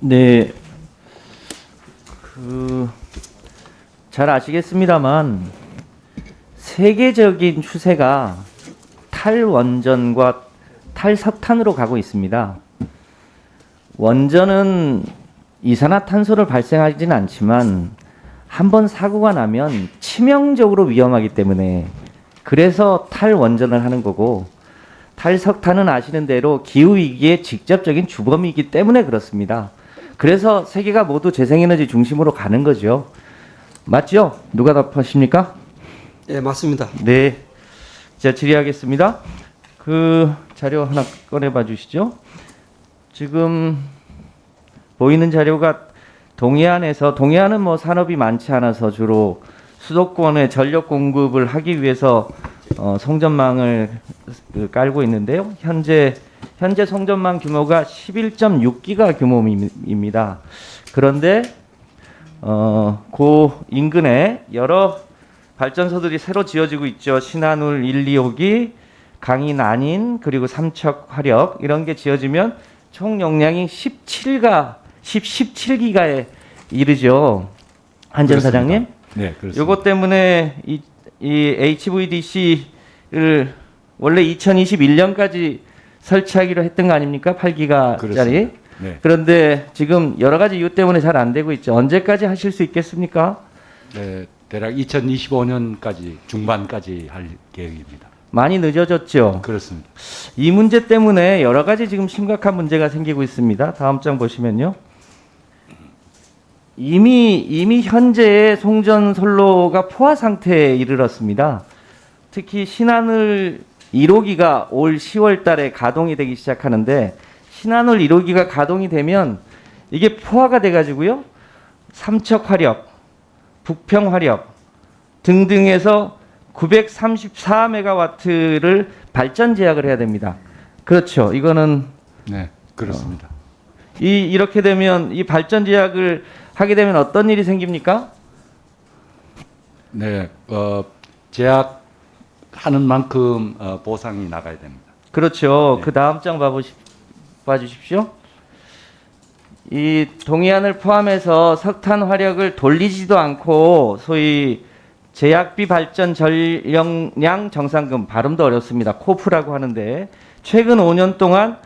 네, 잘 아시겠습니다만 세계적인 추세가 탈원전과 탈석탄으로 가고 있습니다. 원전은 이산화탄소를 발생하지는 않지만 한번 사고가 나면 치명적으로 위험하기 때문에 그래서 탈원전을 하는 거고, 탈석탄은 아시는 대로 기후위기의 직접적인 주범이기 때문에 그렇습니다. 그래서 세계가 모두 재생에너지 중심으로 가는 거죠. 맞죠? 누가 답하십니까? 예, 맞습니다. 네. 자, 질의하겠습니다. 그 자료 하나 꺼내봐 주시죠. 지금 보이는 자료가 동해안은 뭐 산업이 많지 않아서 주로 수도권에 전력 공급을 하기 위해서 송전망을 깔고 있는데요. 현재 송전망 규모가 11.6기가 규모입니다. 그런데 그 인근에 여러 발전소들이 새로 지어지고 있죠. 신한울 1, 2호기, 강인 안인, 그리고 삼척 화력 이런 게 지어지면 총 용량이 17기가에 이르죠. 한전 사장님. 네, 그렇습니다. 요것 때문에 이 HVDC를 원래 2021년까지 설치하기로 했던 거 아닙니까? 8기가짜리. 네. 그런데 지금 여러 가지 이유 때문에 잘 안 되고 있죠. 언제까지 하실 수 있겠습니까? 네, 대략 2025년까지 중반까지 할 계획입니다. 많이 늦어졌죠. 그렇습니다. 이 문제 때문에 여러 가지 지금 심각한 문제가 생기고 있습니다. 다음 장 보시면요. 이미 현재의 송전선로가 포화 상태에 이르렀습니다. 특히 신한울 1호기가 올 10월 달에 가동이 되기 시작하는데, 신한울 1호기가 가동이 되면 이게 포화가 돼가지고요, 삼척 화력, 북평 화력 등등에서 934메가와트를 발전 제약을 해야 됩니다. 그렇죠. 이거는 네, 그렇습니다. 이렇게 되면 이 발전 제약을 하게 되면 어떤 일이 생깁니까? 네, 제약하는 만큼 보상이 나가야 됩니다. 그렇죠. 네. 그 다음 장 봐주십시오. 이 동해안을 포함해서 석탄 화력을 돌리지도 않고 소위 제약비 발전 전력량 정상금, 발음도 어렵습니다. 코프라고 하는데, 최근 5년 동안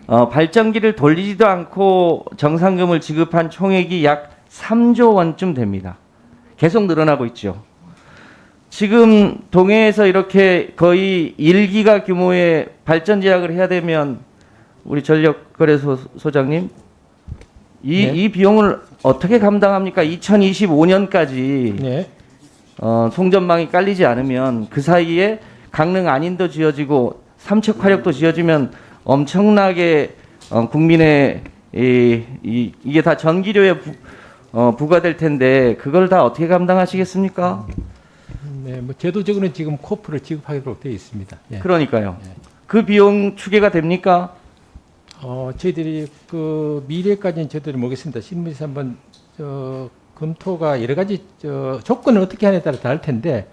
발전기를 돌리지도 않고 정상금을 지급한 총액이 약 3조 원쯤 됩니다. 계속 늘어나고 있죠. 지금 동해에서 이렇게 거의 1기가 규모의 발전 제약을 해야 되면 우리 전력거래소 소장님, 이 비용을 어떻게 감당합니까? 2025년까지 네. 송전망이 깔리지 않으면 그 사이에 강릉 안인도 지어지고 삼척 화력도 지어지면 엄청나게 국민의 이게 다 전기료에 부과될 텐데 그걸 다 어떻게 감당하시겠습니까? 네, 뭐 제도적으로는 지금 코프를 지급하도록 되어 있습니다. 예. 그러니까요. 그 비용 추계가 됩니까? 저희들이 그 미래까지는 저희들이 모르겠습니다. 실무에서 한번 검토가 여러 가지 조건을 어떻게 하냐에 따라 다를 텐데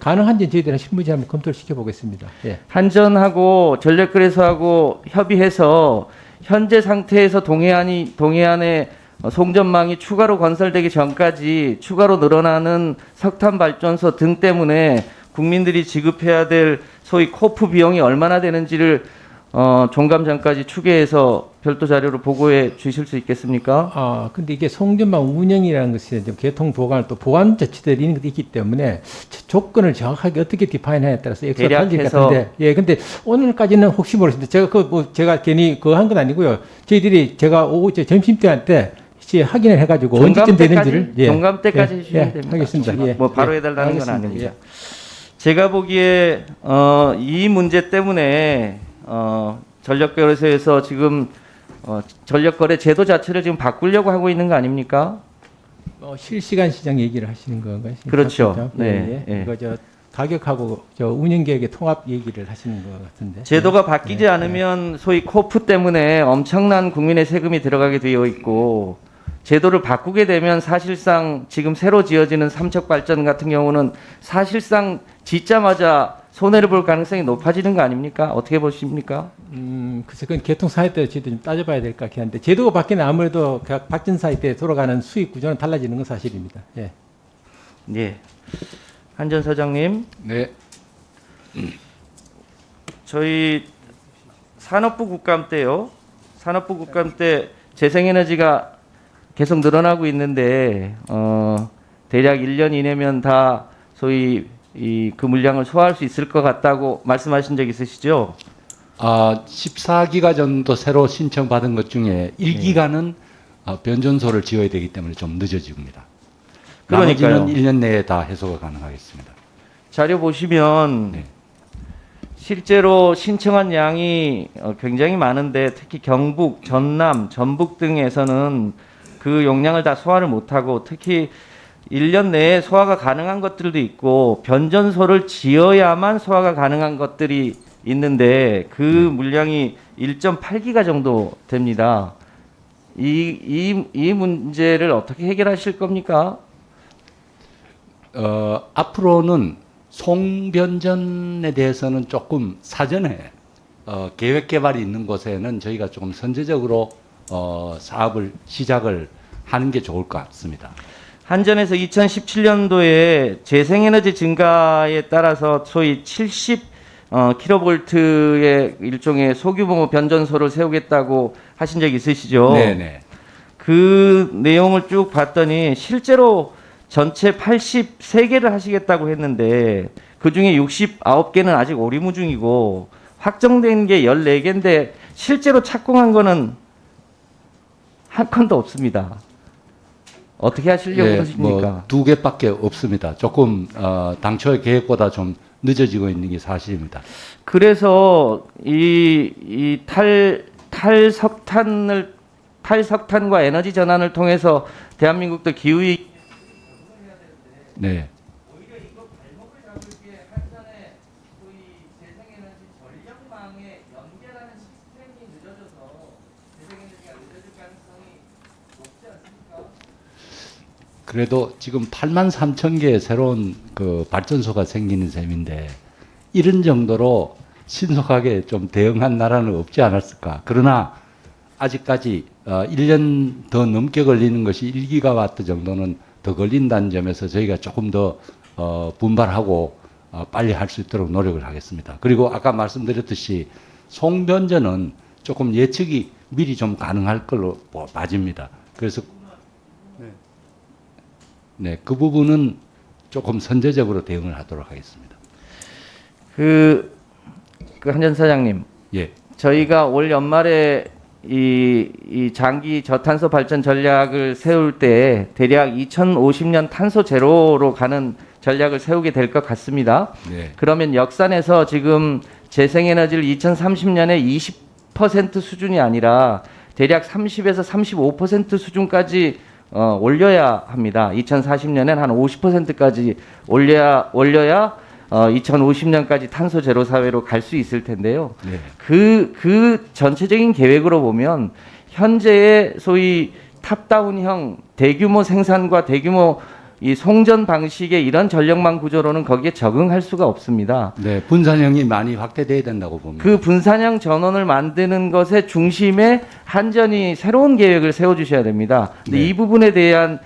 가능한지 저희들은 실무지 한번 검토를 시켜보겠습니다. 예. 한전하고 전력거래소하고 협의해서 현재 상태에서 동해안의 송전망이 추가로 건설되기 전까지 추가로 늘어나는 석탄 발전소 등 때문에 국민들이 지급해야 될 소위 코프 비용이 얼마나 되는지를 종감장까지 추계해서 별도 자료로 보고해 주실 수 있겠습니까? 근데 이게 송전망 운영이라는 것이 좀 개통 보관을 또 보안 조치들이 있는 것도 있기 때문에 조건을 정확하게 어떻게 디파인하냐에 따라서 엑스가 달릴 것 같은데, 예, 근데 오늘까지는 혹시 모르겠습니다. 제가 괜히 그거 한 건 아니고요. 저희들이 제가 점심 때 확인을 해가지고 언제쯤 되는지를 종감 때까지 해주시면 됩니다. 하겠습니다. 예. 뭐 바로 예. 해달라는 건 알겠습니다. 아닙니다. 예. 제가 보기에 이 문제 때문에 전력거래소에서 지금 전력거래 제도 자체를 지금 바꾸려고 하고 있는 거 아닙니까? 실시간 시장 얘기를 하시는 건가요? 그렇죠. 네. 네. 이거 가격하고 운영 계획의 통합 얘기를 하시는 것 같은데. 제도가 바뀌지 않으면 소위 코프 때문에 엄청난 국민의 세금이 들어가게 되어 있고, 제도를 바꾸게 되면 사실상 지금 새로 지어지는 삼척 발전 같은 경우는 사실상 짓자마자 손해를 볼 가능성이 높아지는 거 아닙니까? 어떻게 보십니까? 글쎄, 그건 개통사에 따라 저희도 좀 따져봐야 될 것 같긴 한데, 제도가 바뀌면 아무래도 각 발전사에 때 돌아가는 수익 구조는 달라지는 건 사실입니다. 예. 예. 한전 사장님, 네. 저희 산업부 국감 때요. 산업부 국감 때 재생에너지가 계속 늘어나고 있는데 대략 1년 이내면 다 소위 그 물량을 소화할 수 있을 것 같다고 말씀하신 적 있으시죠? 14기가 정도 새로 신청받은 것 중에 1기가는 변전소를 지어야 되기 때문에 좀 늦어집니다. 그러니까요. 나머지는 1년 내에 다 해소가 가능하겠습니다. 자료 보시면 네. 실제로 신청한 양이 굉장히 많은데 특히 경북, 전남, 전북 등에서는 그 용량을 다 소화를 못하고 특히 1년 내에 소화가 가능한 것들도 있고 변전소를 지어야만 소화가 가능한 것들이 있는데 그 물량이 1.8기가 정도 됩니다. 이 문제를 어떻게 해결하실 겁니까? 앞으로는 송변전에 대해서는 조금 사전에 계획 개발이 있는 곳에는 저희가 조금 선제적으로 사업을 시작을 하는 게 좋을 것 같습니다. 한전에서 2017년도에 재생에너지 증가에 따라서 소위 70 킬로볼트의 일종의 소규모 변전소를 세우겠다고 하신 적 있으시죠? 네네. 그 내용을 쭉 봤더니 실제로 전체 83개를 하시겠다고 했는데 그중에 69개는 아직 오리무중이고 확정된 게 14개인데 실제로 착공한 거는 한 건도 없습니다. 어떻게 하시려고 그러십니까? 2개밖에 없습니다. 조금 당초의 계획보다 좀 늦어지고 있는 게 사실입니다. 그래서 이 탈석탄과 에너지 전환을 통해서 대한민국도 기후위 네. 오히려 이거 발목을 잡을 게 한전의 소위 재생에너지 전력망에 연결하는 시스템이 늦어져서 재생에너지가 늦어질 가능성이 높지 않습니까? 그래도 지금 83,000개의 새로운 그 발전소가 생기는 셈인데 이런 정도로 신속하게 좀 대응한 나라는 없지 않았을까. 그러나 아직까지 1년 더 넘게 걸리는 것이 1기가와트 정도는 더 걸린다는 점에서 저희가 조금 더 분발하고 빨리 할 수 있도록 노력을 하겠습니다. 그리고 아까 말씀드렸듯이 송변전은 조금 예측이 미리 좀 가능할 걸로 봐집니다. 그래서 네, 그 부분은 조금 선제적으로 대응을 하도록 하겠습니다. 그 한전 사장님, 예, 저희가 올 연말에 이 장기 저탄소 발전 전략을 세울 때 대략 2050년 탄소 제로로 가는 전략을 세우게 될 것 같습니다. 네, 그러면 역산에서 지금 재생에너지를 2030년에 20% 수준이 아니라 대략 30에서 35% 수준까지 올려야 합니다. 2040년엔 한 50%까지 올려야 2050년까지 탄소 제로 사회로 갈 수 있을 텐데요. 네. 그 전체적인 계획으로 보면 현재의 소위 탑다운형 대규모 생산과 대규모 이 송전 방식의 이런 전력망 구조로는 거기에 적응할 수가 없습니다. 네, 분산형이 많이 확대돼야 된다고 봅니다. 그 분산형 전원을 만드는 것의 중심에 한전이 새로운 계획을 세워주셔야 됩니다. 근데 네. 이 부분에 대한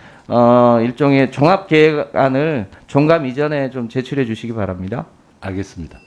일종의 종합 계획안을 종감 이전에 좀 제출해 주시기 바랍니다. 알겠습니다.